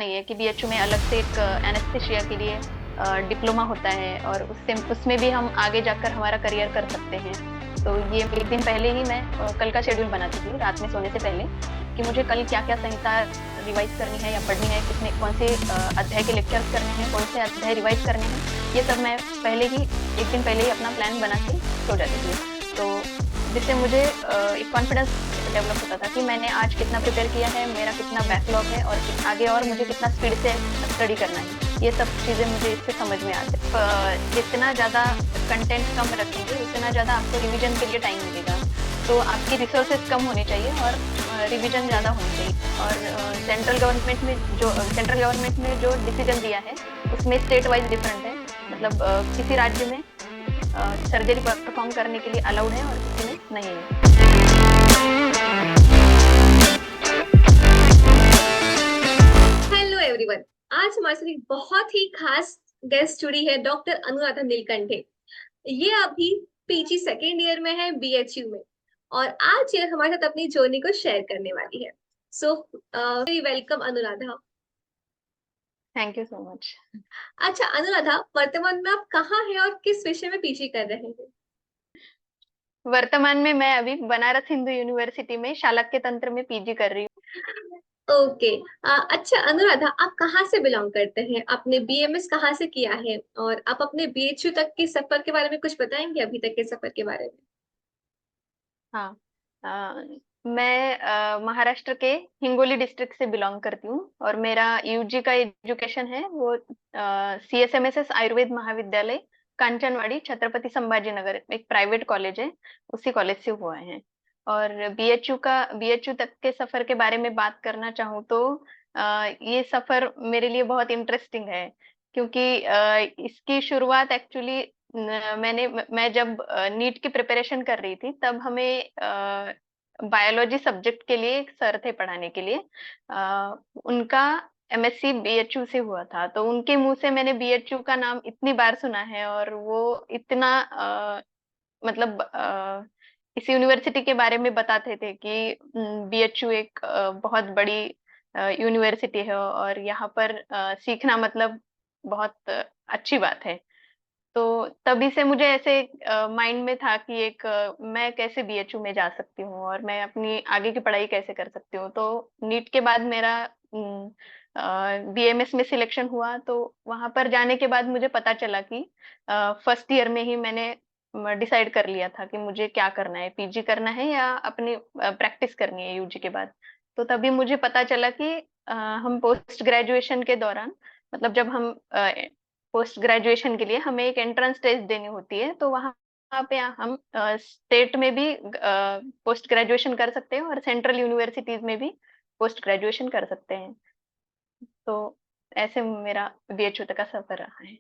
नहीं है कि बीएचयू में अलग से एक एनेस्थेसिया के लिए डिप्लोमा होता है और उससे उसमें भी हम आगे जाकर हमारा करियर कर सकते हैं। तो ये एक दिन पहले ही मैं कल का शेड्यूल बनाती थी रात में सोने से पहले कि मुझे कल क्या-क्या संहिता रिवाइज करनी है या पढ़नी है, कितने कौन से अध्याय के लेक्चर्स करने हैं, कौन से अध्याय रिवाइज करने हैं, ये सब मैं पहले ही एक दिन पहले ही अपना प्लान बना के सो जाती थी। तो जिससे मुझे एक कॉन्फिडेंस डेवलप होता था कि मैंने आज कितना प्रिपेयर किया है, मेरा कितना बैकलॉग है और आगे और मुझे कितना स्पीड से स्टडी करना है। ये सब चीज़ें मुझे इससे समझ में आती है। जितना ज़्यादा कंटेंट कम रखेंगे, उतना ज़्यादा आपको रिवीजन के लिए टाइम मिलेगा। तो आपकी रिसोर्सेज कम होने चाहिए और रिवीजन ज़्यादा होनी चाहिए। और सेंट्रल गवर्नमेंट ने जो डिसीजन दिया है, उसमें स्टेट वाइज डिफरेंट है। मतलब किसी राज्य में सर्जरी परफॉर्म करने के लिए अलाउड है और किसी में नहीं है। Hello everyone. आज हमारे साथ एक बहुत ही खास गेस्ट जुड़ी है, डॉक्टर अनुराधा नीलकंठे। ये अभी पीजी सेकेंड ईयर में है बीएचयू में और आज ये हमारे साथ अपनी जर्नी को शेयर करने वाली है। So very welcome Anuradha. Thank you so much. अच्छा अनुराधा, वर्तमान में आप कहाँ हैं और किस विषय में पीजी कर रहे हैं? वर्तमान में मैं अभी बनारस हिंदू यूनिवर्सिटी में शालक्य तंत्र में पीजी कर रही हूँ। ओके। अच्छा अनुराधा, आप कहाँ से बिलोंग करते हैं? आपने बीएमएस कहाँ से किया है और आप अपने बीएचयू तक के सफर के बारे में कुछ बताएंगे, अभी तक के सफर के बारे में? हाँ। मैं महाराष्ट्र के हिंगोली डिस्ट्रिक्ट से बिलोंग करती हूँ और मेरा यूजी का एजुकेशन है वो सीएसएमएसएस आयुर्वेद महाविद्यालय कांचनवाड़ी छत्रपति संभाजी नगर एक प्राइवेट कॉलेज है, उसी कॉलेज से हुआ है। और बीएचयू तक के सफर के बारे में बात करना चाहूँ तो ये सफर मेरे लिए बहुत इंटरेस्टिंग है क्योंकि इसकी शुरुआत एक्चुअली मैं जब नीट की प्रिपरेशन कर रही थी तब हमें बायोलॉजी सब्जेक्ट के लिए एक सर थे पढ़ाने के लिए। उनका एमएससी बीएचयू से हुआ था तो उनके मुंह से मैंने बीएचयू का नाम इतनी बार सुना है और वो इतना मतलब इस यूनिवर्सिटी के बारे में बताते थे कि बीएचयू एक बहुत बड़ी यूनिवर्सिटी है और यहाँ पर सीखना मतलब बहुत अच्छी बात है। तो तभी से मुझे ऐसे माइंड में था कि मैं कैसे बीएचयू में जा सकती हूँ और मैं अपनी आगे की पढ़ाई कैसे कर सकती हूँ। तो नीट के बाद मेरा बीएमएस में सिलेक्शन हुआ तो वहां पर जाने के बाद मुझे पता चला कि फर्स्ट ईयर में ही मैंने डिसाइड कर लिया था कि मुझे क्या करना है, पीजी करना है या अपनी प्रैक्टिस करनी है यूजी के बाद। तो तभी मुझे पता चला कि हम पोस्ट ग्रेजुएशन के दौरान मतलब जब हम पोस्ट ग्रेजुएशन के लिए हमें एक एंट्रेंस टेस्ट देनी होती है तो वहां पे हम स्टेट में भी पोस्ट ग्रेजुएशन कर सकते हैं और सेंट्रल यूनिवर्सिटीज में भी पोस्ट ग्रेजुएशन कर सकते हैं। तो ऐसे मेरा बीएचयू तक का सफर रहा है।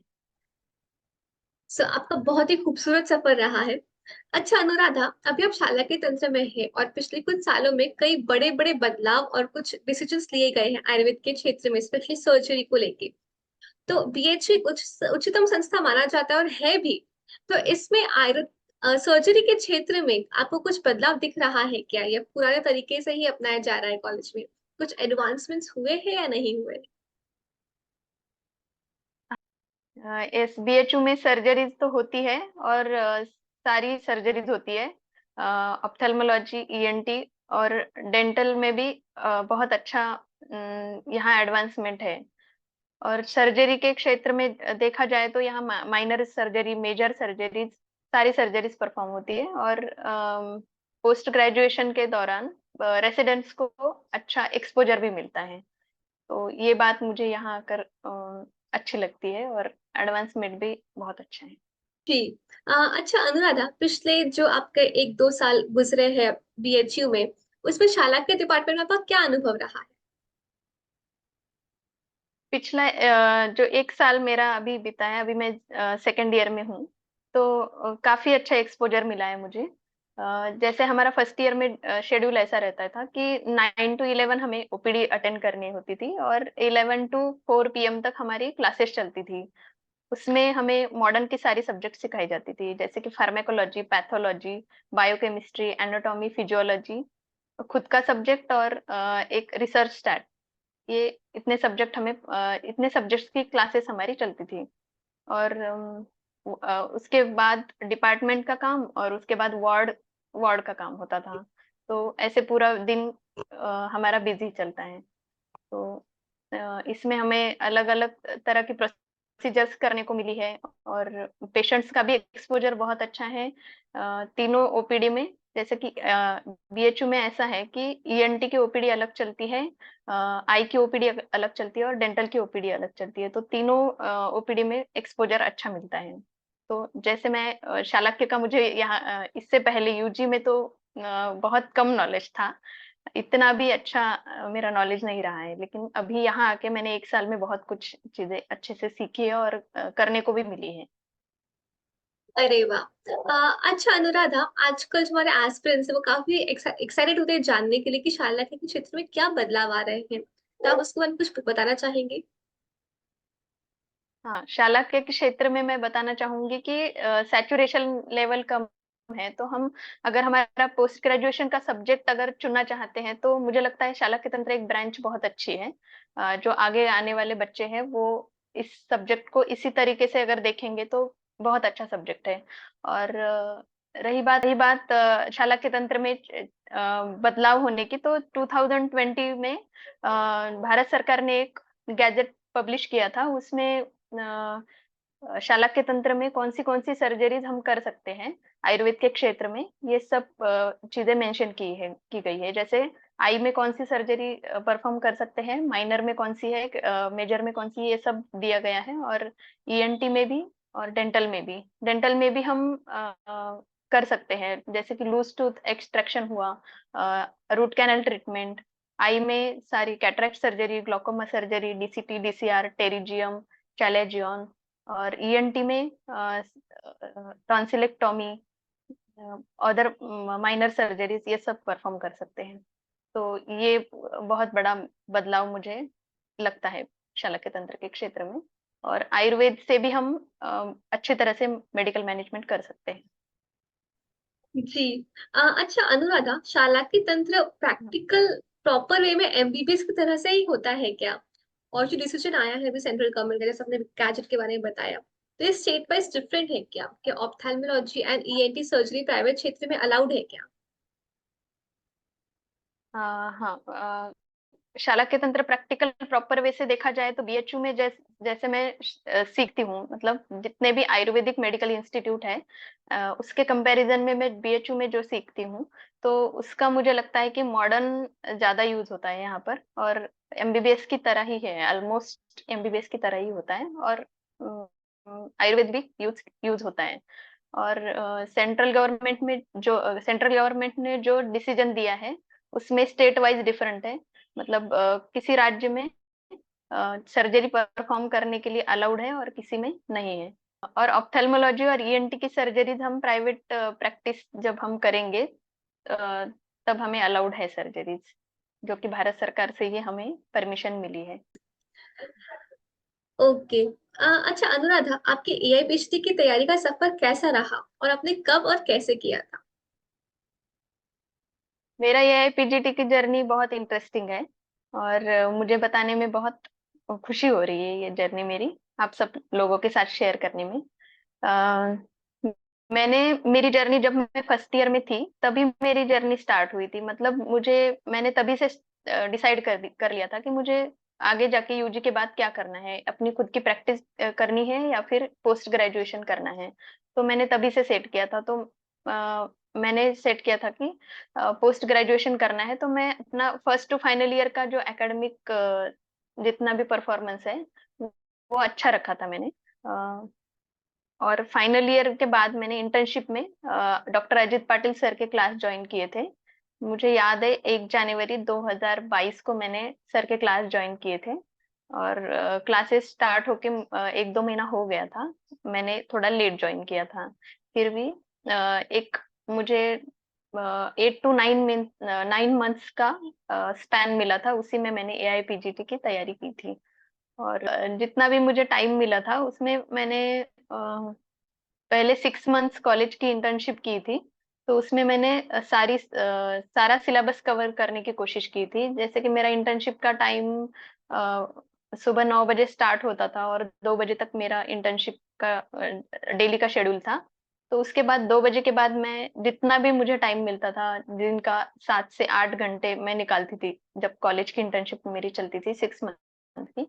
सो आपका बहुत ही खूबसूरत सफर रहा है। अच्छा अनुराधा, अभी आप शाला के तंत्र में है और पिछले कुछ सालों में कई बड़े बड़े बदलाव और कुछ डिसीजंस लिए गए हैं आयुर्वेद के क्षेत्र में, स्पेशली सर्जरी को लेके। तो बीएचयू एक उच्चतम संस्था माना जाता है और है भी। तो इसमें आयुर्वेद सर्जरी के क्षेत्र में आपको कुछ बदलाव दिख रहा है क्या, या पुराने तरीके से ही अपनाया जा रहा है? कॉलेज में कुछ एडवांसमेंट्स हुए हैं या नहीं हुए? इस बीएचयू में सर्जरीज तो होती है और सारी सर्जरीज होती है। ऑप्थेल्मोलॉजी, ईएनटी और डेंटल में भी बहुत अच्छा यहाँ एडवांसमेंट है। और सर्जरी के क्षेत्र में देखा जाए तो यहाँ माइनर सर्जरी, मेजर सर्जरीज, सारी सर्जरीज परफॉर्म होती है और पोस्ट ग्रेजुएशन के दौरान रेसिडेंट्स को अच्छा एक्सपोजर भी मिलता है। तो ये बात मुझे यहाँ आकर अच्छी लगती है और एडवांसमेंट भी बहुत अच्छा है। जी। अच्छा अनुराधा, पिछले जो आपके 1-2 साल गुजरे हैं बीएचयू में, उसमें शाला के डिपार्टमेंट में आपका क्या अनुभव रहा है? पिछला जो एक साल मेरा अभी बीता है, अभी मैं सेकंड ईयर में हूँ, तो काफी अच्छा एक्सपोजर मिला है मुझे। जैसे हमारा फर्स्ट ईयर में शेड्यूल ऐसा रहता था कि 9 to 11 हमें ओपीडी अटेंड करनी होती थी और 11 to 4 PM तक हमारी क्लासेस चलती थी। उसमें हमें मॉडर्न की सारी सब्जेक्ट सिखाई जाती थी जैसे कि pharmacology, pathology, biochemistry, anatomy, physiology, खुद का सब्जेक्ट और एक रिसर्च स्टैट। ये इतने सब्जेक्ट्स की क्लासेस हमारी चलती थी। और उसके बाद डिपार्टमेंट का काम, और उसके बाद वार्ड वार्ड का काम होता था। तो ऐसे पूरा दिन हमारा बिजी चलता है। तो इसमें हमें अलग अलग तरह की प्रोसीजर्स करने को मिली है, और पेशेंट्स का भी एक्सपोजर बहुत अच्छा है तीनों ओपीडी में। जैसे कि बीएचयू में ऐसा है कि ईएनटी की ओपीडी अलग चलती है, आई की ओपीडी अलग चलती है, और डेंटल की ओपीडी अलग चलती है। तो तीनों ओपीडी में एक्सपोजर अच्छा मिलता है। तो जैसे मैं शालाक्य का, मुझे यहाँ इससे पहले यूजी में तो बहुत कम नॉलेज था, इतना भी अच्छा मेरा नॉलेज नहीं रहा है। लेकिन अभी यहाँ आके मैंने 1 साल में बहुत कुछ चीजें अच्छे से सीखी है, और करने को भी मिली है। अरे वाह। अच्छा अनुराधा, आजकल जो हमारे एस्पिरेंट्स है वो काफी एक्साइटेड होते हैं जानने के लिए कि शाला के क्षेत्र में क्या बदलाव आ रहे हैं, तो आप उसके बारे में कुछ बताना चाहेंगे? हाँ, शाला के क्षेत्र में मैं बताना चाहूंगी कि सैचुरेशन लेवल कम है। तो हम, अगर हमारा पोस्ट ग्रेजुएशन का सब्जेक्ट अगर चुनना चाहते हैं, तो मुझे लगता है शाला के तंत्र एक ब्रांच बहुत अच्छी है। जो आगे आने वाले बच्चे हैं वो इस सब्जेक्ट को इसी तरीके से अगर देखेंगे तो बहुत अच्छा सब्जेक्ट है। और रही बात शाला के तंत्र में बदलाव होने की, तो 2020 में भारत सरकार ने एक गैजेट पब्लिश किया था। उसमें शालाक्य तंत्र में कौन सी सर्जरीज हम कर सकते हैं आयुर्वेद के क्षेत्र में, ये सब चीजें मेंशन की गई है। जैसे आई में कौन सी सर्जरी परफॉर्म कर सकते हैं, माइनर में कौन सी है, मेजर में कौन सी, ये सब दिया गया है। और ईएनटी में भी, और डेंटल में भी हम कर सकते हैं। जैसे कि लूज टूथ एक्सट्रैक्शन हुआ, रूट कैनल ट्रीटमेंट, आई में सारी cataract surgery, glaucoma surgery, DCT, DCR, pterygium, chalazion. और ईएनटी में टॉन्सिलेक्टोमी, अदर माइनर सर्जरीज, ये सब परफॉर्म कर सकते हैं। तो ये बहुत बड़ा बदलाव मुझे लगता है शल्य तंत्र के क्षेत्र में। और आयुर्वेद से भी हम अच्छी तरह से मेडिकल मैनेजमेंट कर सकते हैं। जी। अच्छा अनुराधा, शाला की तंत्र प्रैक्टिकल प्रॉपर वे में एमबीबीएस की तरह से ही होता है क्या? और जो डिसीजन आया है अभी सेंट्रल गवर्नमेंट का, जैसे आपने गैजेट के बारे में बताया, तो ये स्टेट वाइज डिफरेंट है क्या? क्या ophthalmology and ENT surgery private क्षेत्र में अलाउड है क्या? हाँ, शाला के तंत्र प्रैक्टिकल प्रॉपर वे से देखा जाए तो बीएचयू में जैसे मैं सीखती हूँ, मतलब जितने भी आयुर्वेदिक मेडिकल इंस्टीट्यूट है उसके कंपैरिजन में मैं बीएचयू में जो सीखती हूँ, तो उसका मुझे लगता है कि मॉडर्न ज्यादा यूज होता है यहाँ पर। और एमबीबीएस की तरह ही है, ऑलमोस्ट एमबीबीएस की तरह ही होता है। और आयुर्वेद भी यूज यूज होता है। और सेंट्रल गवर्नमेंट ने जो डिसीजन दिया है उसमें स्टेट वाइज डिफरेंट है। मतलब किसी राज्य में सर्जरी परफॉर्म करने के लिए अलाउड है, और किसी में नहीं है। और ऑप्थेल्मोलॉजी और ईएनटी की सर्जरीज हम प्राइवेट प्रैक्टिस जब हम करेंगे अ, तब हमें अलाउड है सर्जरीज, जो कि भारत सरकार से ही हमें परमिशन मिली है। ओके। अच्छा अनुराधा, आपके एआई पीएचडी की तैयारी का सफर कैसा रहा और आपने कब और कैसे किया था? मेरा ये पीजीटी की जर्नी बहुत इंटरेस्टिंग है, और मुझे बताने में बहुत खुशी हो रही है ये जर्नी मेरी, आप सब लोगों के साथ शेयर करने में। अ, मैंने मेरी जर्नी जब मैं फर्स्ट ईयर में थी तभी मेरी जर्नी स्टार्ट हुई थी। मतलब मैंने तभी से डिसाइड कर लिया था कि मुझे आगे जाके यूजी के बाद क्या करना है, अपनी खुद की प्रैक्टिस करनी है या फिर पोस्ट ग्रेजुएशन करना है। तो मैंने तभी से सेट किया था। तो मैंने सेट किया था कि पोस्ट ग्रेजुएशन करना है, तो मैं अपना फर्स्ट टू फाइनल ईयर का जो एकेडमिक जितना भी परफॉर्मेंस है वो अच्छा रखा था मैंने। और फाइनल ईयर के बाद मैंने इंटर्नशिप में डॉक्टर अजित पाटिल सर के क्लास ज्वाइन किए थे। मुझे याद है 1 जनवरी 2022 को मैंने सर के क्लास ज्वाइन किए थे। और क्लासेस स्टार्ट होके 1-2 महीना हो गया था, मैंने थोड़ा लेट ज्वाइन किया था। फिर भी एक मुझे 8 to 9 मंथ्स का स्पैन मिला था, उसी में मैंने एआईपीजीटी की तैयारी की थी। और जितना भी मुझे टाइम मिला था उसमें मैंने पहले 6 मंथ्स कॉलेज की इंटर्नशिप की थी। तो उसमें मैंने सारा सिलेबस कवर करने की कोशिश की थी। जैसे कि मेरा इंटर्नशिप का टाइम सुबह 9 बजे स्टार्ट होता था और 2 बजे तक मेरा इंटर्नशिप का डेली का शेड्यूल था। तो उसके बाद 2 बजे के बाद मैं जितना भी मुझे टाइम मिलता था, दिन का 7 से 8 घंटे मैं निकालती थी। जब कॉलेज की इंटर्नशिप मेरी चलती थी 6 मंथ की,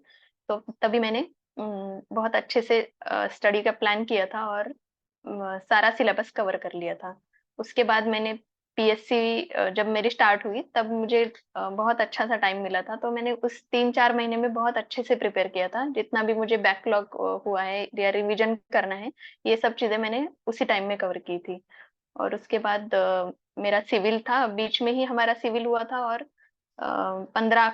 तो तभी मैंने बहुत अच्छे से स्टडी का प्लान किया था और सारा सिलेबस कवर कर लिया था। उसके बाद मैंने पीएससी जब मेरी स्टार्ट हुई तब मुझे बहुत अच्छा सा टाइम मिला था, तो मैंने उस 3-4 महीने में बहुत अच्छे से प्रिपेयर किया था। जितना भी मुझे बैकलॉग हुआ है या रिवीजन करना है, ये सब चीजें मैंने उसी टाइम में कवर की थी। और उसके बाद मेरा सिविल था, बीच में ही हमारा सिविल हुआ था। और 15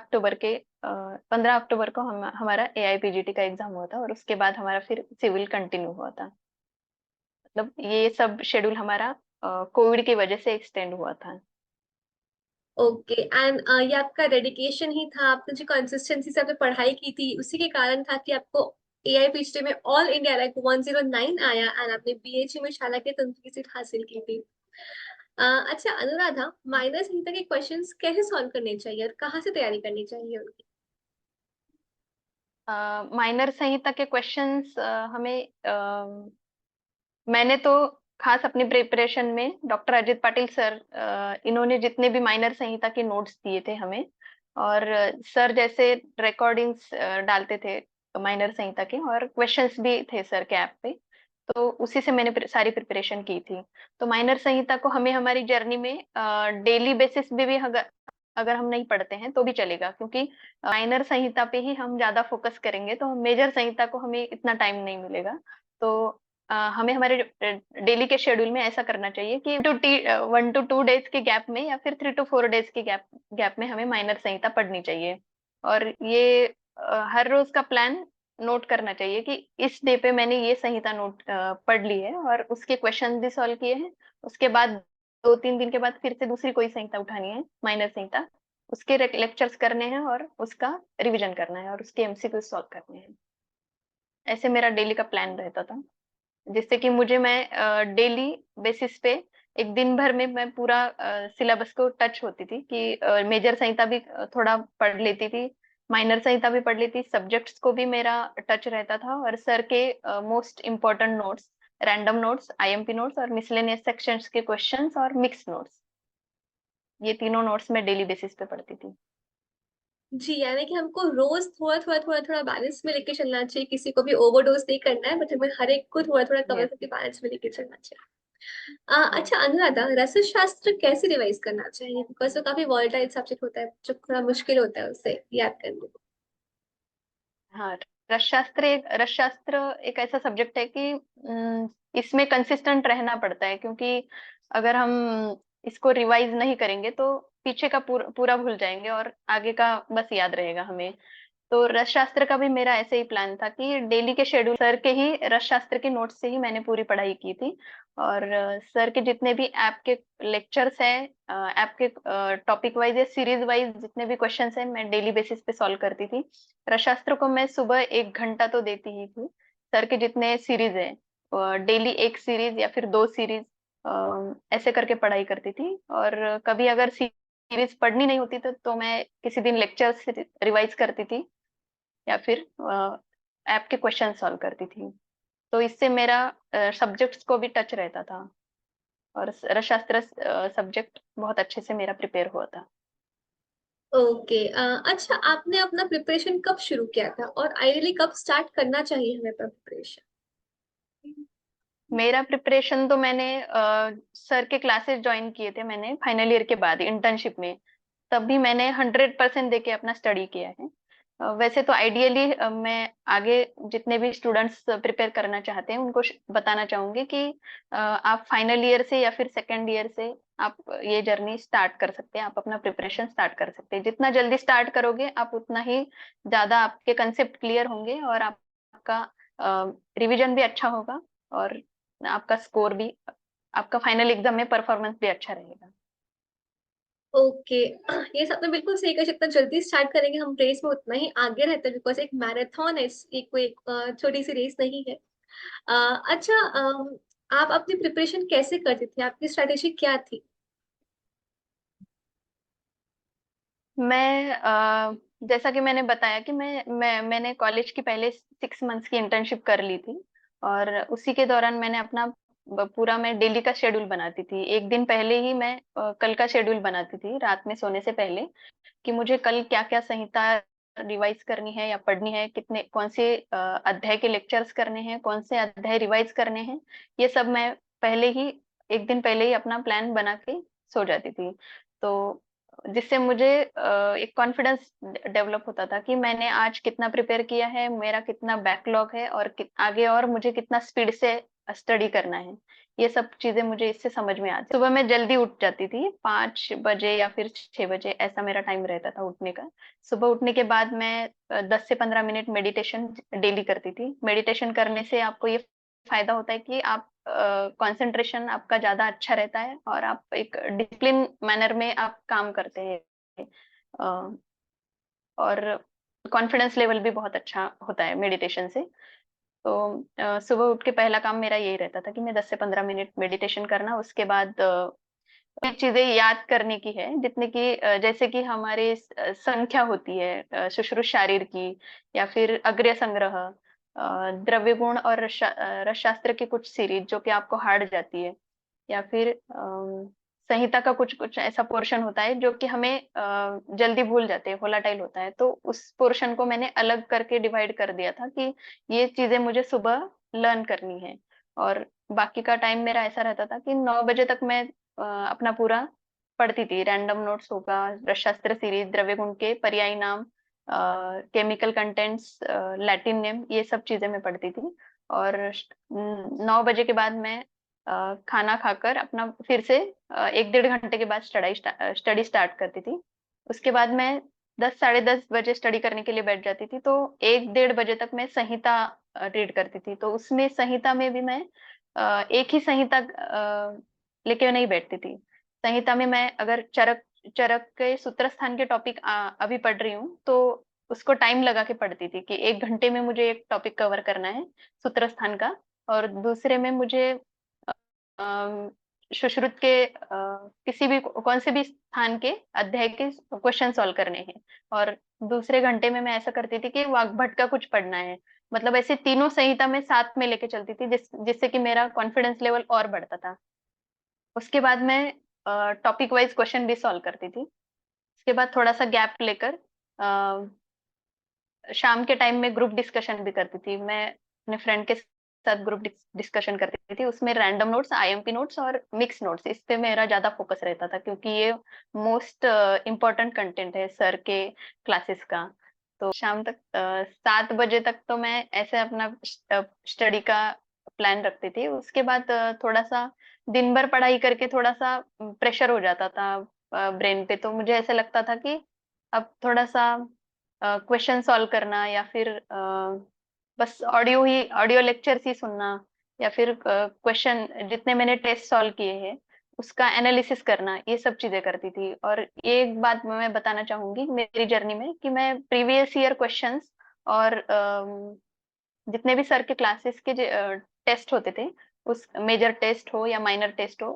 अक्टूबर को हम हमारा एआईपीजीटी का एग्जाम हुआ था और उसके बाद हमारा फिर सिविल कंटिन्यू हुआ था। मतलब ये सब शेड्यूल हमारा कोविड की वजह से एक्सटेंड हुआ था। ओके एंड ये आपका डेडिकेशन ही था, आपने जो कंसिस्टेंसी से आपने पढ़ाई की थी उसी के कारण था कि आपको एआईपीएचडी में ऑल इंडिया रैंक 109 आया एंड आपने बीएचयू में शाला के तंत्र की सीट हासिल की थी। अच्छा अनुराधा, माइनर संहिता के क्वेश्चंस कैसे सॉल्व करने चाहिए और कहाँ से तैयारी करनी चाहिए उनकी? माइनर संहिता के क्वेश्चंस हमें मैंने तो खास अपनी प्रिपरेशन में डॉक्टर अजित पाटिल सर, इन्होंने जितने भी माइनर संहिता के नोट्स दिए थे हमें, और सर जैसे रिकॉर्डिंग्स डालते थे माइनर संहिता के, और क्वेश्चंस भी थे सर के ऐप पे, तो उसी से मैंने सारी प्रिपरेशन की थी। तो माइनर संहिता को हमें हमारी जर्नी में डेली बेसिस पे भी अगर अगर हम नहीं पढ़ते हैं तो भी चलेगा, क्योंकि माइनर संहिता पे ही हम ज्यादा फोकस करेंगे तो मेजर संहिता को हमें इतना टाइम नहीं मिलेगा। तो हमें हमारे डेली के शेड्यूल में ऐसा करना चाहिए कि 1 to 2 डेज के गैप में या फिर 3 to 4 डेज के गैप गैप में हमें माइनर संहिता पढ़नी चाहिए। और ये हर रोज का प्लान नोट करना चाहिए कि इस डे पे मैंने ये संहिता नोट पढ़ ली है और उसके क्वेश्चन भी सॉल्व किए हैं। उसके बाद 2-3 दिन के बाद फिर से दूसरी कोई संहिता उठानी है, माइनर संहिता, उसके लेक्चर्स करने हैं और उसका रिवीजन करना है और उसके एमसीक्यू सॉल्व करने हैं। ऐसे मेरा डेली का प्लान रहता था, जिससे कि मुझे मैं डेली बेसिस पे एक दिन भर में मैं पूरा सिलेबस को टच होती थी कि मेजर संहिता भी थोड़ा पढ़ लेती थी, माइनर संहिता भी पढ़ लेती, सब्जेक्ट्स को भी मेरा टच रहता था, और सर के most important notes, random notes, IMP notes और मिसलेनियस सेक्शंस के क्वेश्चंस और मिक्स नोट्स, ये तीनों नोट्स मैं डेली बेसिस पे पढ़ती थी। जी, यानी कि हमको रोज थोड़ा बैलेंस में लेके चलना चाहिए, किसी को भी ओवरडोज नहीं करना है, बट हमें हर एक को थोड़ा थोड़ा कवर यस। करके बैलेंस में लेके चलना चाहिए। यस। अच्छा अनुराधा, रसशास्त्र कैसे रिवाइज करना चाहिए, बिकॉज वो काफी वॉलेटाइल सब्जेक्ट होता है, जो थोड़ा मुश्किल होता है उसे याद करने में। हाँ, रसशास्त्र एक ऐसा सब्जेक्ट है कि इसमें कंसिस्टेंट रहना पड़ता है, क्योंकि अगर हम इसको रिवाइज नहीं करेंगे तो पीछे का पूरा भूल जाएंगे और आगे का बस याद रहेगा हमें। तो रसशास्त्र का भी मेरा ऐसे ही प्लान था कि डेली के शेड्यूल सर के ही रसशास्त्र के नोट्स से ही मैंने पूरी पढ़ाई की थी। और सर के जितने भी ऐप के लेक्चर्स हैं, ऐप के टॉपिक वाइज या सीरीज वाइज जितने भी क्वेश्चंस हैं, मैं डेली बेसिस पे सॉल्व करती थी। रसशास्त्र को मैं सुबह 1 घंटा तो देती ही थी। सर के जितने सीरीज है, डेली एक सीरीज या फिर 2 सीरीज ऐसे करके पढ़ाई करती थी। और कभी अगर सीरीज पढ़नी नहीं होती तो मैं किसी दिन लेक्चर्स रिवाइज करती थी या फिर ऐप के क्वेश्चन सॉल्व करती थी। तो इससे मेरा सब्जेक्ट्स को भी टच रहता था और रसशास्त्र सब्जेक्ट बहुत अच्छे से मेरा प्रिपेयर हुआ था। ओके, अच्छा आपने अपना प्रिपरेशन कब शुरू किया था और आइडियली कब स्टार्ट करना चाहिए हमें प्रिपरेशन? मेरा प्रिपरेशन तो मैंने सर के क्लासेस ज्वाइन किए थे मैंने फाइनल ईयर के बाद इंटर्नशिप में, तब भी मैंने 100% देके अपना स्टडी किया है। वैसे तो आइडियली मैं आगे जितने भी स्टूडेंट्स प्रिपेयर करना चाहते हैं उनको बताना चाहूंगी कि आप फाइनल ईयर से या फिर सेकेंड ईयर से आप ये जर्नी स्टार्ट कर सकते हैं, आप अपना प्रिपरेशन स्टार्ट कर सकते हैं। जितना जल्दी स्टार्ट करोगे आप उतना ही ज्यादा आपके कंसेप्ट क्लियर होंगे और आपका रिवीजन भी अच्छा होगा, और आपका स्कोर भी, आपका फाइनल एग्जाम में परफॉर्मेंस भी अच्छा रहेगा। ओके, ये सब तो बिल्कुल सही कहा, जितना जल्दी स्टार्ट करेंगे हम रेस में उतना ही आगे रहते हैं, बिकॉज एक मैराथन है, एक कोई छोटी सी रेस नहीं है। अच्छा, आप अपनी प्रिपरेशन कैसे करती थी, आपकी स्ट्रेटेजी क्या थी? मैं जैसा कि मैंने बताया कि मैंने कॉलेज की पहले 6 मंथ्स की इंटर्नशिप कर ली थी, और उसी के दौरान मैंने अपना पूरा मैं डेली का शेड्यूल बनाती थी। एक दिन पहले ही मैं कल का शेड्यूल बनाती थी रात में सोने से पहले, कि मुझे कल क्या क्या संहिता रिवाइज करनी है या पढ़नी है, कितने कौन से अध्याय के लेक्चर्स करने हैं, कौन से अध्याय रिवाइज करने हैं। ये सब मैं पहले ही, एक दिन पहले ही अपना प्लान बना के सो जाती थी। तो जिससे मुझे एक कॉन्फिडेंस डेवलप होता था कि मैंने आज कितना प्रिपेयर किया है, मेरा कितना बैकलॉग है, और आगे और मुझे कितना स्पीड से स्टडी करना है। ये सब चीजें मुझे इससे समझ में आती। सुबह मैं जल्दी उठ जाती थी, 5 बजे या फिर 6 बजे, ऐसा मेरा टाइम रहता था उठने का। सुबह उठने के बाद मैं 10 से 15 मिनट मेडिटेशन डेली करती थी। मेडिटेशन करने से आपको ये फायदा होता है कि आप कंसंट्रेशन आपका ज्यादा अच्छा रहता है, और आप एक डिसिप्लिन मैनर में आप काम करते हैं। अ, और कॉन्फिडेंस लेवल भी बहुत अच्छा होता है मेडिटेशन से। तो सुबह उठ के पहला काम मेरा यही रहता था कि मैं 10 से 15 मिनट मेडिटेशन करना, उसके बाद ये चीजें याद करने की है, जितने की जैसे कि हमारे संख्या होती है, सुश्रुत शारीर की, या फिर अग्र्य संग्रह, द्रव्य गुण और रसशास्त्र की कुछ सीरीज जो कि आपको हार्ड जाती है, या फिर संहिता का कुछ कुछ ऐसा पोर्शन होता है जो कि हमें जल्दी भूल जाते हैं, वोलाटाइल होता है। तो उस पोर्शन को मैंने अलग करके डिवाइड कर दिया था कि ये चीजें मुझे सुबह लर्न करनी है। और बाकी का टाइम मेरा ऐसा रहता था कि 9 बजे तक मैं अपना पूरा पढ़ती थी। रैंडम नोट्स होगा, रसशास्त्र सीरीज, द्रव्य गुण के पर्यायी नाम, केमिकल कंटेंट्स, लैटिन नेम, ये सब चीजें मैं पढ़ती थी। और 9 बजे के बाद मैं खाना खाकर अपना फिर से 1 डेढ़ घंटे के बाद स्टडी स्टार्ट करती थी। उसके बाद मैं 10 साढ़े 10 बजे स्टडी करने के लिए बैठ जाती थी। तो 1 डेढ़ बजे तक मैं संहिता रीड करती थी। तो उसमें संहिता में भी मैं एक ही संहिता लेके नहीं बैठती थी। संहिता में मैं अगर चरक चरक के सूत्रस्थान के टॉपिक अभी पढ़ रही हूँ, तो उसको टाइम लगा के पढ़ती थी कि 1 घंटे में मुझे एक टॉपिक कवर करना है सूत्रस्थान का। और दूसरे में मुझे अ, सुश्रुत के किसी भी कौन से भी स्थान के अध्याय के क्वेश्चन सॉल्व करने हैं। और दूसरे घंटे में मैं ऐसा करती थी कि वाग्भट का कुछ पढ़ना है। मतलब ऐसे तीनों संहिता में साथ में लेके चलती थी, जिससे कि मेरा कॉन्फिडेंस लेवल और बढ़ता था। उसके बाद मैं टॉपिक वाइज क्वेश्चन भी सॉल्व करती थी। उसके बाद थोड़ा सा गैप लेकर शाम के टाइम में ग्रुप डिस्कशन भी करती थी। मैं अपने फ्रेंड के साथ ग्रुप डिस्कशन करती थी। उसमें रैंडम नोट्स, आईएमपी नोट्स और मिक्स नोट्स, इस पे मेरा ज्यादा फोकस रहता था, क्योंकि ये मोस्ट इम्पोर्टेंट कंटेंट है सर के क्लासेस का। तो शाम तक 7 बजे तक तो मैं ऐसे अपना स्टडी का प्लान रखती थी। उसके बाद थोड़ा सा दिन भर पढ़ाई करके थोड़ा सा प्रेशर हो जाता था ब्रेन पे। तो मुझे ऐसा लगता था कि अब थोड़ा सा क्वेश्चन सॉल्व करना, या फिर बस ऑडियो लेक्चर्स ही सुनना, या फिर क्वेश्चन जितने मैंने टेस्ट सॉल्व किए हैं उसका एनालिसिस करना, ये सब चीजें करती थी। और एक बात मैं बताना चाहूंगी मेरी जर्नी में, कि मैं प्रीवियस ईयर क्वेश्चंस और जितने भी सर के क्लासेस के टेस्ट होते थे, उस मेजर टेस्ट हो या माइनर टेस्ट हो,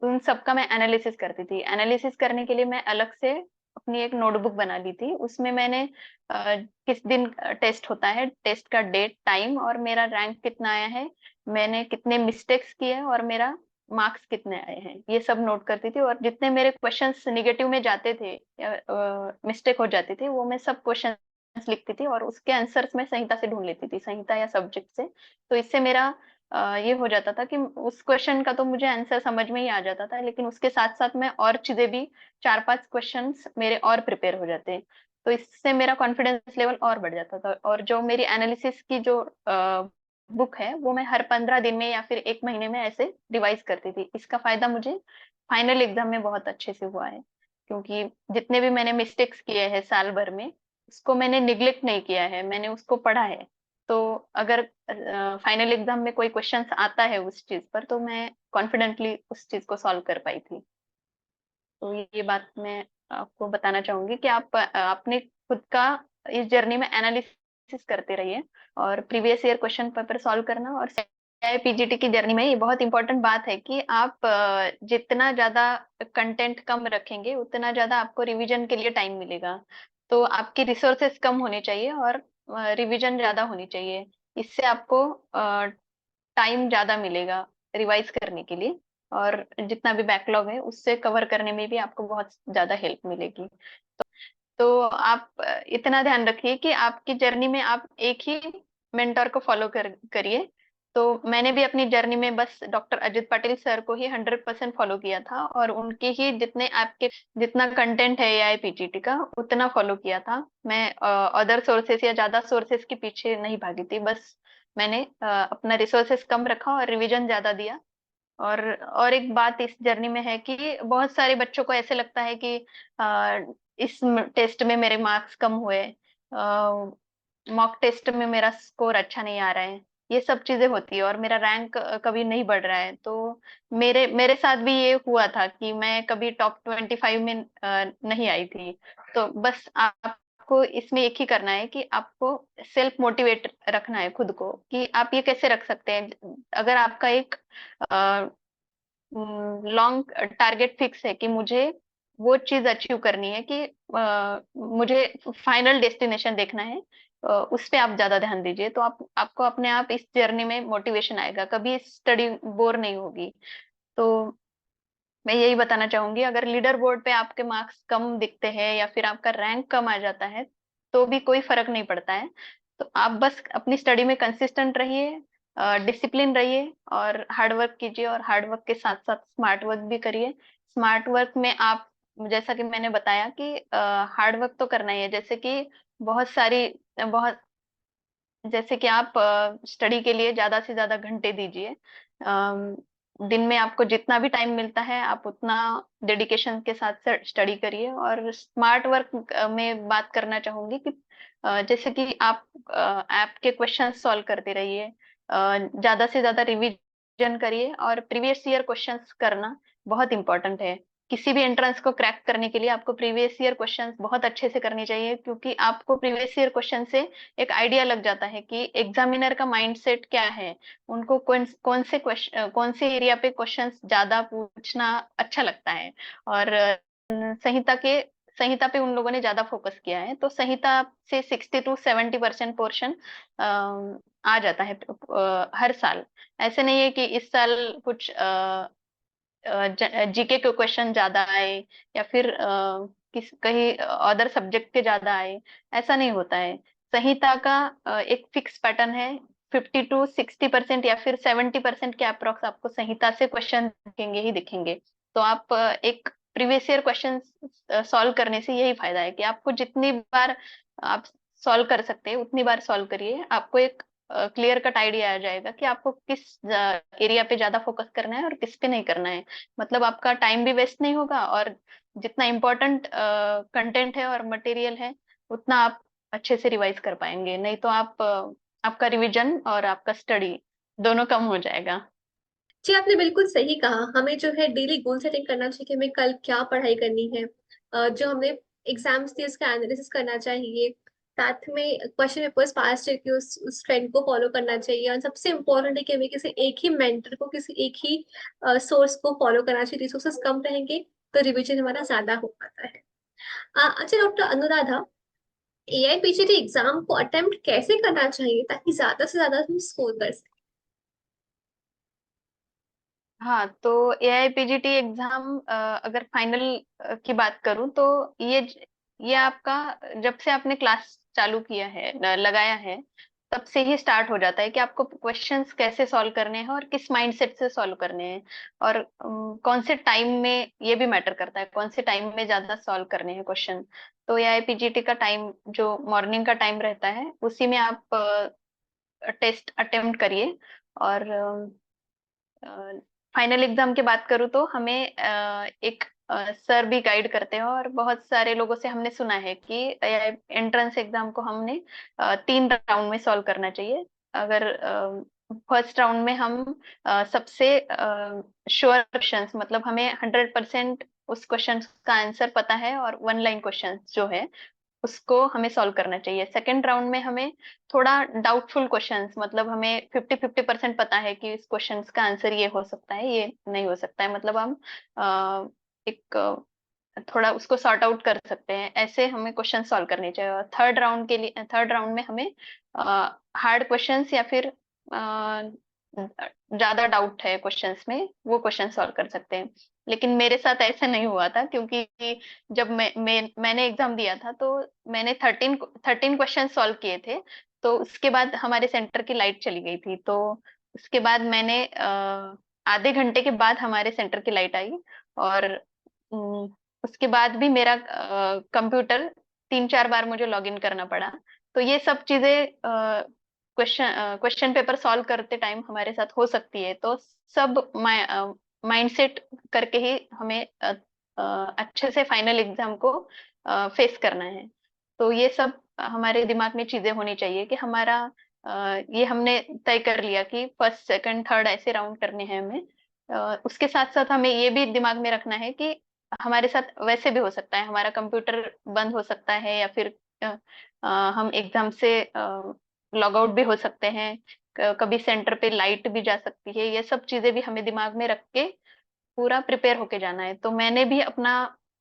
उन सब का मैं एनालिसिस करती थी। एनालिसिस करने के लिए मैं अलग से अपनी एक नोटबुक बना ली थी। उसमें मैंने किस दिन टेस्ट होता है, टेस्ट का डेट, टाइम, और मेरा रैंक कितना आया है, मैंने कितने मिस्टेक्स किए हैं, और मेरा मार्क्स कितने आए हैं, ये सब नोट करती थी। और जितने मेरे क्वेश्चंस निगेटिव में जाते थे या मिस्टेक हो जाते थे, वो मैं सब क्वेश्चन लिखती थी, और उसके आंसर्स मैं संहिता से ढूंढ लेती थी, संहिता या सब्जेक्ट से। तो इससे मेरा ये हो जाता था कि उस क्वेश्चन का तो मुझे आंसर समझ में ही आ जाता था, लेकिन उसके साथ साथ मैं और चीजें भी, 4-5 क्वेश्चंस मेरे और प्रिपेयर हो जाते। तो इससे मेरा कॉन्फिडेंस लेवल और बढ़ जाता था। और जो मेरी एनालिसिस की जो बुक है, वो मैं हर 15 दिन में या फिर 1 महीने में ऐसे रिवाइज करती थी। इसका फायदा मुझे फाइनल एग्जाम में बहुत अच्छे से हुआ है, क्योंकि जितने भी मैंने मिस्टेक्स किए हैं साल भर में, उसको मैंने निग्लेक्ट नहीं किया है, मैंने उसको पढ़ा है। तो अगर फाइनल एग्जाम में कोई क्वेश्चंस आता है उस चीज पर, तो मैं कॉन्फिडेंटली उस चीज को सॉल्व कर पाई थी। तो ये बात मैं आपको बताना चाहूंगी कि आप अपने खुद का इस जर्नी में एनालिसिस करते रहिए, और previous year question paper solve करना, और पीजीटी की जर्नी में ये बहुत इंपॉर्टेंट बात है कि आप जितना ज्यादा कंटेंट कम रखेंगे उतना ज्यादा आपको रिवीजन के लिए टाइम मिलेगा। तो आपकी रिसोर्सेस कम होने चाहिए और रिवीजन ज्यादा होनी चाहिए। इससे आपको टाइम ज्यादा मिलेगा रिवाइज करने के लिए, और जितना भी बैकलॉग है उससे कवर करने में भी आपको बहुत ज्यादा हेल्प मिलेगी। तो आप इतना ध्यान रखिए कि आपकी जर्नी में आप एक ही मेंटर को फॉलो करिए। तो मैंने भी अपनी जर्नी में बस डॉक्टर अजित पाटिल सर को ही 100% फॉलो किया था, और उनके ही जितने आपके जितना कंटेंट है एआईपीजीटी का उतना फॉलो किया था। मैं अदर सोर्सेस या ज्यादा सोर्सेस के पीछे नहीं भागी थी। बस मैंने अपना रिसोर्सेस कम रखा और रिवीजन ज्यादा दिया। और एक बात इस जर्नी में है कि बहुत सारे बच्चों को ऐसे लगता है कि इस टेस्ट में मेरे मार्क्स कम हुए, मॉक टेस्ट में मेरा स्कोर अच्छा नहीं आ रहा है, ये सब चीजें होती है, और मेरा रैंक कभी नहीं बढ़ रहा है। तो मेरे मेरे साथ भी ये हुआ था कि मैं कभी टॉप 25 में नहीं आई थी। तो बस आपको इसमें एक ही करना है कि आपको सेल्फ मोटिवेट रखना है खुद को, कि आप ये कैसे रख सकते हैं। अगर आपका एक लॉन्ग टारगेट फिक्स है कि मुझे वो चीज अचीव करनी है, कि मुझे फाइनल डेस्टिनेशन देखना है, उस पे आप ज्यादा ध्यान दीजिए। तो आप आपको अपने आप इस जर्नी में मोटिवेशन आएगा, कभी स्टडी बोर नहीं होगी। तो मैं यही बताना चाहूंगी, अगर लीडर बोर्ड पे आपके मार्क्स कम दिखते हैं या फिर आपका रैंक कम आ जाता है तो भी कोई फर्क नहीं पड़ता है। तो आप बस अपनी स्टडी में कंसिस्टेंट रहिए, डिसिप्लिन रहिए और हार्ड वर्क कीजिए, और हार्ड वर्क के साथ साथ स्मार्ट वर्क भी करिए। स्मार्ट वर्क में आप, जैसा कि मैंने बताया कि हार्ड वर्क तो करना ही है, जैसे कि बहुत सारी बहुत जैसे कि आप स्टडी के लिए ज्यादा से ज्यादा घंटे दीजिए। दिन में आपको जितना भी टाइम मिलता है आप उतना डेडिकेशन के साथ स्टडी करिए। और स्मार्ट वर्क में बात करना चाहूंगी कि जैसे कि आप ऐप के क्वेश्चन सॉल्व करते रहिए, ज्यादा से ज्यादा रिवीजन करिए, और प्रीवियस ईयर क्वेश्चंस करना बहुत इंपॉर्टेंट है। किसी भी एंट्रेंस को क्रैक करने के लिए आपको प्रीवियस ईयर क्वेश्चंस बहुत अच्छे से करने चाहिए, क्योंकि आपको प्रीवियस ईयर क्वेश्चन से एक आइडिया लग जाता है कि एग्जामिनर का माइंडसेट क्या है। उनको कौन से एरिया पे क्वेश्चंस ज्यादा पूछना अच्छा लगता है। और संहिता के संहिता पे उन लोगों ने ज्यादा फोकस किया है, तो संहिता से 60 to 70% पोर्शन आ जाता है हर साल। ऐसे नहीं है कि इस साल कुछ जीके के क्वेश्चन ज्यादा आए या फिर कहीं अदर सब्जेक्ट के ज्यादा आए, ऐसा नहीं होता है। संहिता का एक फिक्स पैटर्न है। 50 to 60% या फिर 70% के अप्रोक्स आपको संहिता से क्वेश्चन दिखेंगे ही दिखेंगे। तो आप एक प्रीवियस ईयर क्वेश्चन सॉल्व करने से यही फायदा है कि आपको जितनी बार आप सॉल्व कर सकते हैं उतनी बार सॉल्व करिए। आपको एक क्लियर कट आइडिया आ जाएगा कि आपको किस एरिया पे ज्यादा फोकस करना है और किस पे नहीं करना है। मतलब आपका टाइम भी वेस्ट नहीं होगा, और जितना इम्पोर्टेंट कंटेंट है और मटेरियल है उतना आप अच्छे से रिवाइज कर पाएंगे। नहीं तो आप आपका रिवीजन और आपका स्टडी दोनों कम हो जाएगा। जी, आपने बिल्कुल सही कहा। हमें जो है डेली गोल सेटिंग करना चाहिए कि हमें कल क्या पढ़ाई करनी है। जो हमने एग्जाम्स दिए उसका एनालिसिस करना चाहिए। साथ में क्वेश्चन पेपर्स पास करके उस ट्रेंड को फॉलो करना चाहिए। और सबसे इम्पोर्टेंट है कि हमें किसी एक ही मेंटर को, किसी एक ही सोर्स को फॉलो करना चाहिए। रिसोर्सेस कम रहेंगे तो रिविजन हमारा ज्यादा हो पाता है। अच्छा doctor Anuradha, AI PGT exam को अटेम्प्ट कैसे करना चाहिए ताकि ज्यादा से ज्यादा हम स्कोर कर सकें? हाँ, तो एआईपीजीटी एग्जाम अगर फाइनल की बात करूँ तो ये आपका जब से आपने क्लास चालू किया है लगाया है तब से ही स्टार्ट हो जाता है कि आपको क्वेश्चंस कैसे सॉल्व करने हैं और किस माइंडसेट से सॉल्व करने हैं। और कौन से टाइम में ये भी मैटर करता है, कौन से टाइम में ज्यादा सॉल्व करने हैं क्वेश्चन। तो एआईपीजीटी का टाइम जो मॉर्निंग का टाइम रहता है उसी में आप टेस्ट अटेम्प्ट करिए। और फाइनल एग्जाम की बात करूँ तो हमें एक सर भी गाइड करते हैं, और बहुत सारे लोगों से हमने सुना है कि एंट्रेंस एग्जाम को हमने 3 राउंड में सॉल्व करना चाहिए। अगर फर्स्ट राउंड में हम सबसे श्योर क्वेश्चंस, मतलब हमें 100% उस क्वेश्चन का आंसर पता है और वन लाइन क्वेश्चन जो है उसको हमें सॉल्व करना चाहिए। सेकंड राउंड में हमें थोड़ा डाउटफुल क्वेश्चंस, मतलब हमें 50-50% पता है कि इस क्वेश्चंस का आंसर ये हो सकता है, ये नहीं हो सकता है, मतलब हम एक थोड़ा उसको सॉर्ट आउट कर सकते हैं, ऐसे हमें क्वेश्चन सॉल्व करने चाहिए। और थर्ड राउंड में हमें हार्ड क्वेश्चंस या फिर ज्यादा डाउट है क्वेश्चंस में, वो क्वेश्चन सॉल्व कर सकते हैं। लेकिन मेरे साथ ऐसा नहीं हुआ था, क्योंकि जब मैंने एग्जाम दिया था तो मैंने 13 क्वेश्चन सॉल्व किए थे। तो उसके बाद हमारे सेंटर की लाइट चली गई थी, तो उसके बाद मैंने आधे घंटे के बाद हमारे सेंटर की लाइट आई। और उसके बाद भी मेरा कंप्यूटर 3-4 बार मुझे लॉगिन करना पड़ा। तो ये सब चीजें क्वेश्चन पेपर सॉल्व करते टाइम हमारे साथ हो सकती है, तो सब माइंडसेट करके ही हमें अच्छे से फाइनल एग्जाम को फेस करना है। तो ये सब हमारे दिमाग में चीजें होनी चाहिए कि हमारा ये हमने तय कर लिया कि फर्स्ट सेकंड थर्ड ऐसे राउंड करने हैं हमें। उसके साथ साथ हमें ये भी दिमाग में रखना है कि हमारे साथ वैसे भी हो सकता है, हमारा कंप्यूटर बंद हो सकता है, या फिर हम एग्जाम से लॉग आउट भी हो सकते हैं, कभी सेंटर पे लाइट भी जा सकती है। ये सब चीजें भी हमें दिमाग में रख के पूरा प्रिपेयर होके जाना है। तो मैंने भी अपना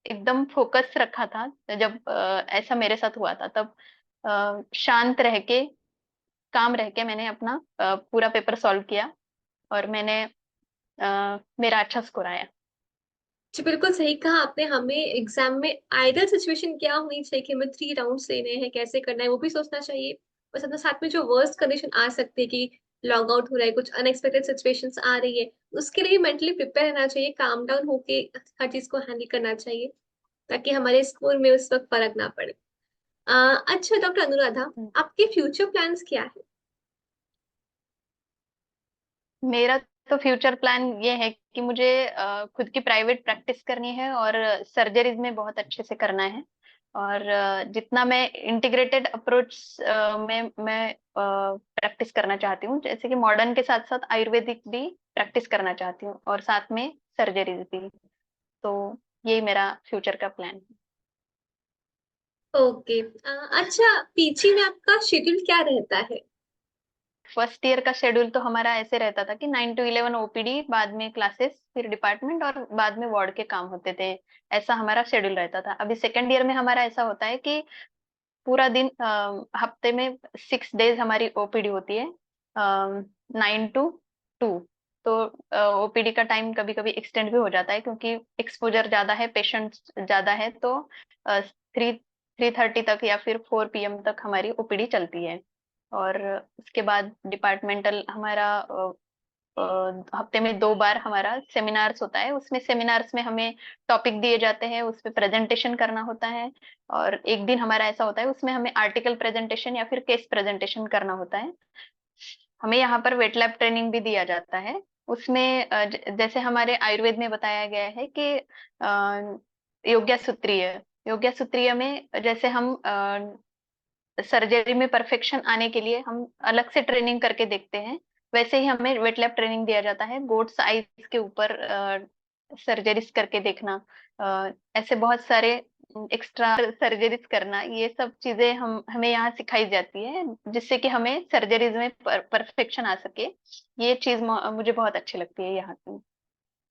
एकदम फोकस रखा था। जब ऐसा मेरे साथ हुआ था, तब शांत रह के, काम रह के मैंने अपना पूरा पेपर सॉल्व किया, और मैंने मेरा अच्छा स्कोर आया। जी बिल्कुल सही कहा आपने। हमें एग्जाम में आइडल सिचुएशन क्या होनी चाहिए कि हमें 3 राउंड्स लेने हैं, कैसे करना है वो भी सोचना चाहिए। और साथ साथ में जो वर्स्ट कंडीशन आ सकती है कि लॉग आउट हो रहा है, कुछ अनएक्सपेक्टेड सिचुएशंस आ रही है, उसके लिए मेंटली प्रिपेयर रहना चाहिए, काम डाउन होके हर चीज को हैंडल करना चाहिए, ताकि हमारे स्कोर में उस वक्त फर्क ना पड़े। अच्छा डॉक्टर अनुराधा, आपके फ्यूचर प्लान्स क्या है? मेरा तो फ्यूचर प्लान ये है कि मुझे खुद की प्राइवेट प्रैक्टिस करनी है, और सर्जरीज में बहुत अच्छे से करना है। और जितना मैं इंटीग्रेटेड अप्रोच में मैं प्रैक्टिस करना चाहती हूँ, जैसे कि मॉडर्न के साथ साथ आयुर्वेदिक भी प्रैक्टिस करना चाहती हूँ, और साथ में सर्जरीज भी। तो यही मेरा फ्यूचर का प्लान है। ओके। अच्छा, पीजी में आपका शेड्यूल क्या रहता है? फर्स्ट ईयर का शेड्यूल तो हमारा ऐसे रहता था कि 9 to 11 ओपीडी, बाद में क्लासेस, फिर डिपार्टमेंट, और बाद में वार्ड के काम होते थे। ऐसा हमारा शेड्यूल रहता था। अभी सेकेंड ईयर में हमारा ऐसा होता है कि पूरा दिन, हफ्ते में 6 डेज हमारी ओपीडी होती है, 9 to 2। तो ओपीडी का टाइम कभी कभी एक्सटेंड भी हो जाता है, क्योंकि एक्सपोजर ज्यादा है, पेशेंट्स ज्यादा है, तो 3-3:30 तक या फिर 4 PM तक हमारी ओपीडी चलती है। और उसके बाद डिपार्टमेंटल हमारा हफ्ते में 2 बार हमारा सेमिनार्स होता है। उसमें सेमिनार्स में हमें टॉपिक दिए जाते हैं, उस पे प्रेजेंटेशन करना होता है। और एक दिन हमारा ऐसा होता है, उसमें हमें आर्टिकल प्रेजेंटेशन या फिर केस प्रेजेंटेशन करना होता है। हमें यहाँ पर वेट लैब ट्रेनिंग भी दिया जाता है। उसमें जैसे हमारे आयुर्वेद में बताया गया है कि योग्य सूत्रीय, योग्य सूत्रीय में जैसे हम सर्जरी में परफेक्शन आने के लिए हम अलग से ट्रेनिंग करके देखते हैं, वैसे ही हमें वेट लैब ट्रेनिंग दिया जाता है, गोट्स आइज के ऊपर सर्जरीज करके देखना, ऐसे बहुत सारे एक्स्ट्रा सर्जरीज करना, ये सब चीजें हम हमें यहाँ सिखाई जाती है, जिससे कि हमें सर्जरीज में परफेक्शन आ सके। ये चीज मुझे बहुत अच्छी लगती है यहाँ की।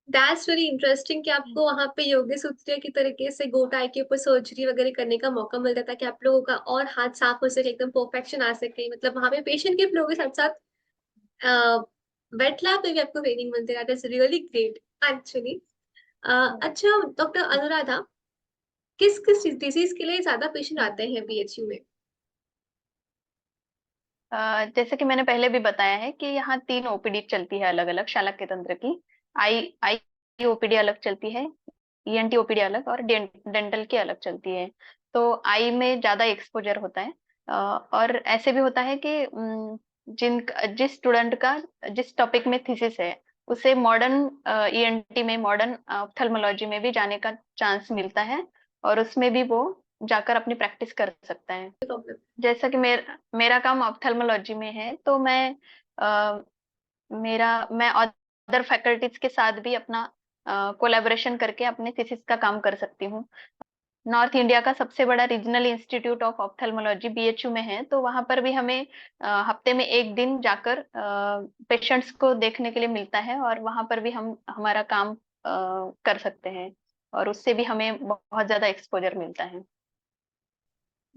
दैट्स वेरी इंटरेस्टिंग कि आपको वहां पे योगी सूत्रीय की तरीके से गोटाई के ऊपर सर्जरी वगैरह करने का मौका मिलता था, कि आप लोगों का और हाथ साफ हो सके, एकदम परफेक्शन आ सके। मतलब वहां पे पेशेंट के फ्लो के साथ साथ वेट लैब में भी आपको ट्रेनिंग मिलती है। That's really great actually. अच्छा डॉक्टर अनुराधा, किस किस डिजीज के लिए ज्यादा पेशेंट आते हैं बीएचयू में? जैसे कि मैंने पहले भी बताया है कि यहाँ 3 ओपीडी चलती है अलग अलग शालाक्य तंत्र की। आई आई ओपीडी अलग चलती है, ईएनटी ओपीडी अलग, और डेंटल की अलग चलती है। तो आई में ज्यादा एक्सपोजर होता है। और ऐसे भी होता है कि जिस स्टूडेंट का जिस टॉपिक में थीसिस है, उसे मॉडर्न ईएनटी में, मॉडर्न ऑप्थेल्मोलॉजी में भी जाने का चांस मिलता है, और उसमें भी वो जाकर अपनी प्रैक्टिस कर सकता है। प्रॉब्लम। जैसा कि मेरा काम ऑप्थेल्मोलॉजी में है, तो अ, मैं अदर फैकल्टीज के साथ भी अपना कोलैबोरेशन करके अपने थीसिस का काम कर सकती हूँ। नॉर्थ इंडिया का सबसे बड़ा regional institute of ophthalmology BHU में है, तो वहां पर भी हमें हफ्ते में एक दिन जाकर पेशेंट्स को देखने के लिए मिलता है, और वहां पर भी हम हमारा काम कर सकते हैं, और उससे भी हमें बहुत ज्यादा एक्सपोजर मिलता है।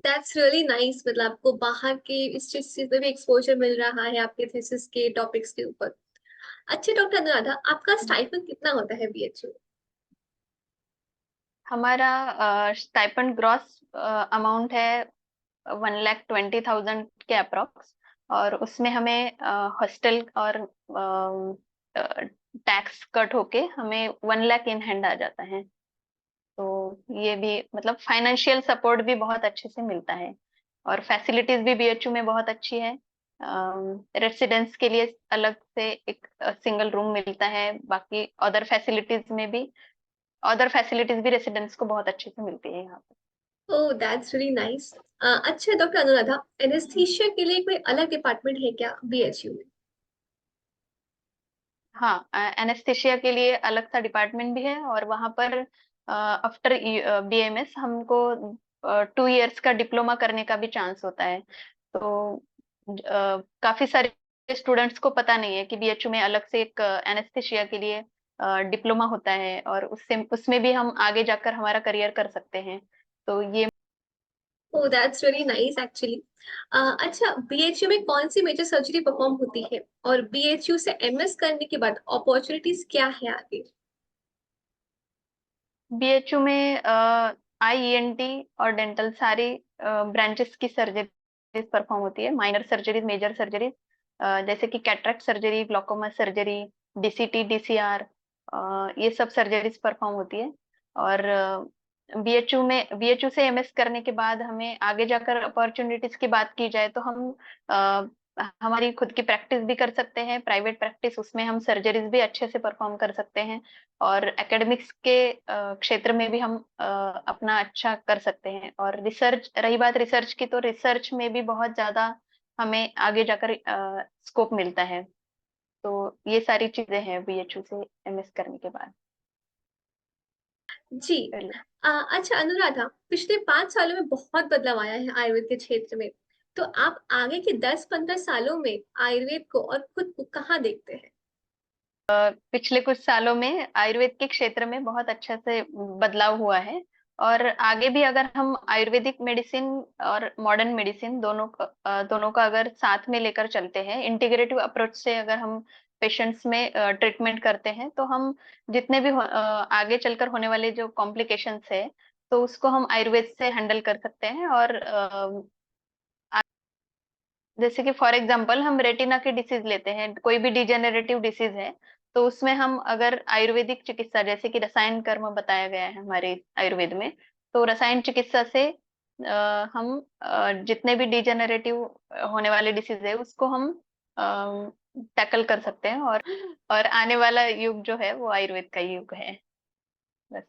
दैट्स रियली नाइस, मतलब आपको बाहर के इस चीज से भी एक्सपोजर मिल रहा है आपके थीसिस के टॉपिक्स के ऊपर। अच्छा डॉक्टर अनुराधा, आपका स्टाइपेंड कितना होता है बीएचयू? हमारा स्टाइपेंड ग्रॉस अमाउंट है 1,20,000 के अप्रोक्स, और उसमें हमें हॉस्टल और टैक्स कट होके हमें 1 लाख इन हैंड आ जाता है। तो ये भी मतलब फाइनेंशियल सपोर्ट भी बहुत अच्छे से मिलता है, और फैसिलिटीज भी बीएचयू में बहुत अच्छी है। रेसिडेंट्स के लिए अलग से एक सिंगल रूम मिलता है, बाकी अदर फैसिलिटीज भी रेसिडेंट्स को बहुत अच्छे से मिलती है यहाँ पे। Oh that's really nice. अच्छा डॉक्टर अनुराधा, एनेस्थीसिया के लिए कोई अलग डिपार्टमेंट है क्या बीएचयू में? हाँ, एनेस्थेशिया के लिए अलग सा डिपार्टमेंट भी है, और वहां पर आफ्टर बीएमएस हमको 2 इयर्स का डिप्लोमा करने का भी चांस होता है। तो काफी सारे स्टूडेंट्स को पता नहीं है कि बीएचयू में अलग से एक एनेस्थेशिया के लिए डिप्लोमा होता है, और उससे उसमें भी हम आगे जाकर हमारा करियर कर सकते हैं। तो ये oh that's really nice actually. अच्छा, बीएचयू में कौन सी मेजर सर्जरी परफॉर्म होती है, और बीएचयू से एमएस करने के बाद अपॉर्चुनिटीज क्या है आगे? बीएचयू में आईईएनटी और डेंटल सारी ब्रांचेस की सर्जरीज परफॉर्म होती है, माइनर सर्जरीज, मेजर सर्जरीज, जैसे कि cataract surgery, glaucoma surgery, DCT, DCR, ये सब सर्जरीज परफॉर्म होती है। और बीएचयू से एमएस करने के बाद हमें आगे जाकर अपॉर्चुनिटीज की बात की जाए तो हम हमारी खुद की प्रैक्टिस भी कर सकते हैं, प्राइवेट प्रैक्टिस, उसमें हम सर्जरीज भी अच्छे से परफॉर्म कर सकते हैं, और एकेडमिक्स के क्षेत्र में भी हम अपना अच्छा कर सकते हैं। और रिसर्च, रही बात रिसर्च की, तो रिसर्च में भी बहुत ज्यादा हमें आगे जाकर स्कोप मिलता है। तो ये सारी चीजें हैं बीएचयू से एमएस करने के बाद। जी। चलिए। अच्छा अनुराधा, पिछले 5 सालों में बहुत बदलाव आया है आयुर्वेद के क्षेत्र में। तो आप आगे के 10-15 सालों में आयुर्वेद को और खुद को कहाँ देखते हैं? पिछले कुछ सालों में आयुर्वेद के क्षेत्र में बहुत अच्छा से बदलाव हुआ है, और आगे भी अगर हम आयुर्वेदिक मेडिसिन और मॉडर्न मेडिसिन दोनों का अगर साथ में लेकर चलते हैं, इंटीग्रेटिव अप्रोच से अगर हम पेशेंट्स में ट्रीटमेंट करते हैं, तो हम जितने भी आगे चलकर होने वाले जो कॉम्प्लिकेशंस है, तो उसको हम आयुर्वेद से हैंडल कर सकते हैं। और जैसे कि फॉर एग्जांपल हम रेटिना की डिसीज लेते हैं, कोई भी डिजेनरेटिव डिसीज है, तो उसमें हम अगर आयुर्वेदिक चिकित्सा, जैसे कि रसायन कर्म बताया गया है हमारे आयुर्वेद में, तो रसायन चिकित्सा से हम जितने भी डिजेनरेटिव होने वाले डिसीज है उसको हम टैकल कर सकते हैं, और आने वाला युग जो है वो आयुर्वेद का युग है। बस।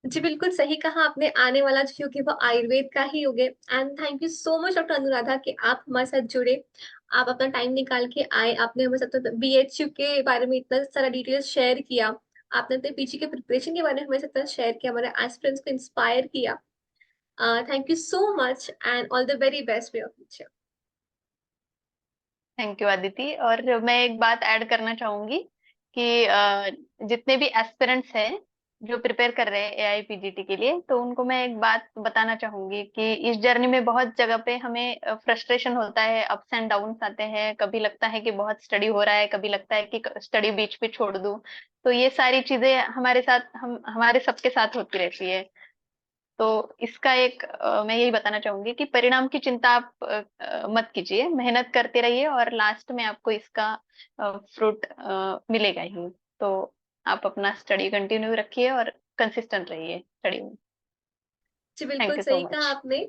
जी बिल्कुल सही कहा आपने, आने वाला जो युग है वो आयुर्वेद का ही युग है। And thank you so much doctor Anuradha कि आप हमारे साथ जुड़े। आप अपना टाइम निकाल के आए, आपने हमारे साथ बीएचयू के बारे में इतना सारा डिटेल्स शेयर किया। आपने अपने पीछे के प्रिपरेशन के बारे में हमारे साथ इतना शेयर किया, हमारे एस्पिरेंट्स को इंस्पायर किया। Thank you so much and all the very best for your future. Thank you Aditi. और मैं एक बात ऐड करना चाहूंगी कि जितने भी एस्पिरेंट्स हैं जो प्रिपेयर कर रहे हैं एआईपीजीटी के लिए, तो उनको मैं एक बात बताना चाहूंगी कि इस जर्नी में बहुत जगह पे हमें फ्रस्ट्रेशन होता है, अप्स एंड डाउन्स आते हैं, कभी लगता है कि बहुत स्टडी हो रहा है, कभी लगता है कि स्टडी बीच पे छोड़ दूं। तो ये सारी चीजें हमारे साथ, हम हमारे सबके साथ होती रहती है। तो इसका एक मैं यही बताना चाहूंगी कि परिणाम की चिंता आप मत कीजिए, मेहनत करते रहिए, और लास्ट में आपको इसका फ्रूट मिलेगा ही। तो आप अपना स्टडी कंटिन्यू रखिए और कंसिस्टेंट रहिए स्टडी में। जी थैंक बिल्कुल यू सो सही कहा मच। आपने।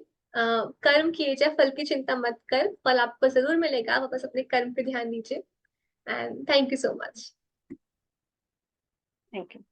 कर्म किए जाए, फल की चिंता मत कर, फल आपको जरूर मिलेगा। आप बस अपने कर्म पे ध्यान दीजिए। And thank you so much. Thank you.